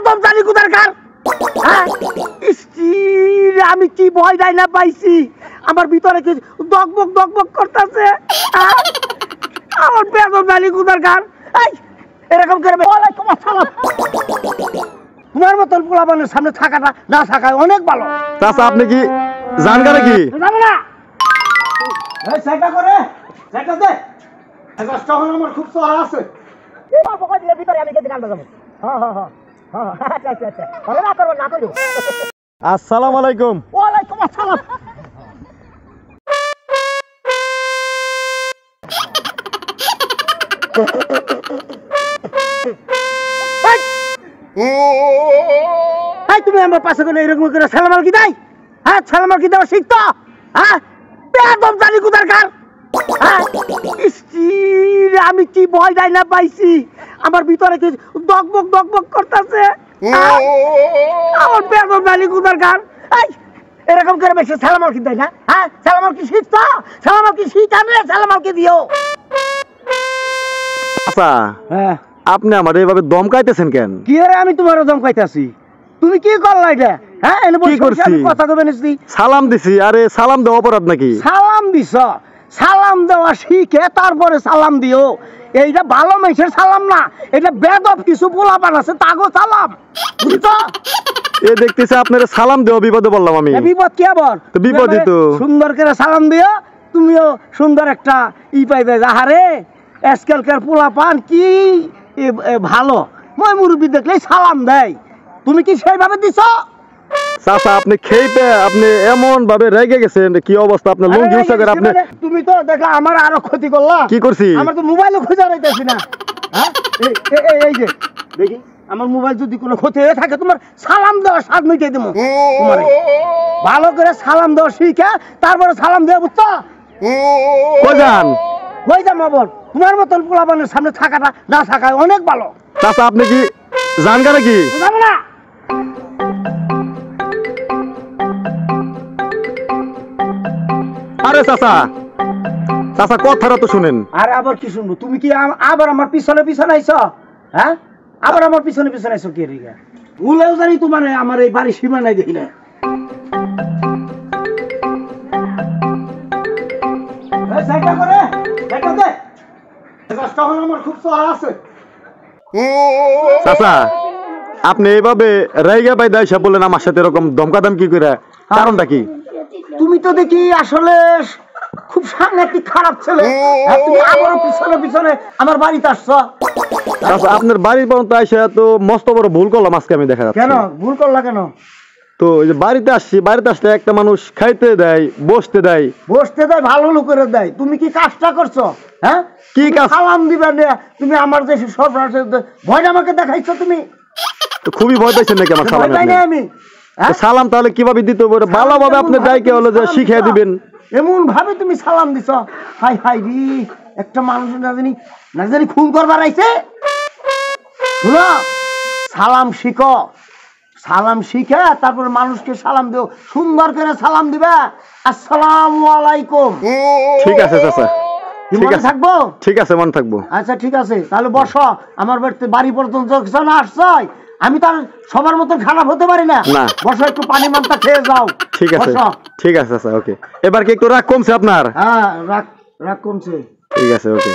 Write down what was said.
বেদম জানি কোথার কার আমি কি ভয় নাই না পাইছি আমার ভিতরে কি দগবগ করতেছে আমার বেদম জানি কোথার কার এরকম করবে ওয়ালাইকুম আসসালাম তোমার মতন পোলাপানের সামনে থাকাটা না থাকায় অনেক ভালো চাচা আপনি কি জানগা নাকি যাবো না এই সেটা করে সেটা দে এগাস্টা হল আমার খুব চড়া আছে এই বাবা কই দিলে ভিতরে আমি গেতে গান্ডা যাবো হ্যাঁ আচ্ছা বলে না করব না করব আসসালামু আলাইকুম ওয়ালাইকুম আসসালাম তুমি আমার পাশে করে এরকম করে সালাম আলাইকুম দাই হ্যাঁ সালাম আলাইকুম দাও শিখতো হ্যাঁ বেদম জানি কোথার কার আমি কি ভয় নাই না পাইছি আমার ভিতরে কি দগবগ করতেছে আমার বেদম জানি কোথার কার এরকম করে বেশি সালাম আলাইকুম দেয় না হ্যাঁ সালাম আলাইকুম শিখতো সালাম আলাইকুম শিখানে সালাম আলাইকুম দিও আচ্ছা হ্যাঁ আপনি আমার এইভাবে দমকাইতেছেন কেন কি রে আমি তোমারও দমকাইতাছি তুমি কি করলা এটা হ্যাঁ এনে কি করছি কথা কবে নিছি সালাম দিছি আরে সালাম দেওয়া অপরাধ নাকি সালাম দিছ সালাম দেওয়া শিখে তারপরে সালাম দিও এইটা ভালো মানুষের সালাম না এটা বেদব কিছু পোলাপান আছে তাগো সালাম বুঝছো এ দেখতেছে আপনারা সালাম দেওয়া বিপদে বললাম আমি বিপদ কি আবার তো বিপদই তো সুন্দর করে সালাম দিও তুমিও সুন্দর একটা পাইবে আহারে আজকালকার পোলাপান কি ভালো মই মুরব্বি দেখলেই সালাম দেয় তুমি কি সেইভাবে দিছো চাচা আপনি খেইতে আপনি এমন ভাবে রেগে গেছেন কি অবস্থা আপনার লুঙ্গি উঁচা করে আপনি তুমি তো দেখো আমার আরো ক্ষতি করলা কি করছি আমার তো মোবাইলও খুঁজে রাখতেছি না হ্যাঁ এই যে দেখি আমার মোবাইল যদি কোনো ক্ষতি হয়ে থাকে তোমার সালাম দেওয়ার স্বাদ মিটিয়ে দেবো তোমার ভালো করে সালাম দেওয়া শিখে তারপরে সালাম দেওয়া বুঝছো কই যান কই যাম আবার তোমার মতন পোলাপানের সামনে থাকাটা না থাকায় অনেক ভালো চাচা আপনি কি জানগা নাকি যাবো না আরে চাচা চাচা কথাটা তো শুনেন আরে আবার কি শুনবো তুমি কি আবার আমার পিছনে আইছো হ্যাঁ আবার আমার পিছনে আইছো কে রিগা ভুলেও জানি তোমার আমার এই বাড়ির সীমানায় দেখি না চাচা আপনি এইভাবে রাইগা পাই দাইসা বললেন আমার সাথে এরকম দমকাদমকি করে কারণটা কি তুমি তো দেখি আসলে খুব সাংঘাতিক খারাপ ছেলে তুমি আবারও পিছনে আমার বাড়িতে আসছো চাচা আপনার বাড়ি পর্যন্ত আইসা তো মস্ত বড় ভুল করলাম আজকে আমি দেখা যাচ্ছে কেন ভুল করলা কেন তো এই যে বাড়িতে আসলে একটা মানুষ খাইতে দেয় বসতে দেয় ভালো লোকের দেয় তুমি কি কাজটা করছো হ্যাঁ কি কাজ সালাম দিবা না তুমি আমার যে সব ভয় আমাকে দেখাইছো তুমি তো খুবই ভয় পাইছেন নাকি আমার সালাম আমি সালাম তাহলে কিভাবে দিতে পারে ভালোভাবে আপনি দায়কে হলো যে শিখিয়ে দিবেন এমন ভাবে তুমি সালাম দিছ হাই হাই রি একটা মানুষ না জানি খুন করবার আইছে শুনো সালাম শিখে তারপর মানুষকে সালাম দিও সুন্দর করে সালাম দিবা আসসালামু আলাইকুম ঠিক আছে চাচা থাকবো ঠিক আছে মনে থাকবো আচ্ছা ঠিক আছে তাহলে বসো আমার বাড়ি পর্যন্ত না আসছাই আমি তার সবার মতন খারাপ হতে পারি না বসো একটু পানি মানটা খেয়ে যাও ঠিক আছে ঠিক আছে ওকে এবার কি একটু রাগ কমছে আপনার হ্যাঁ রাগ কমছে ঠিক আছে ওকে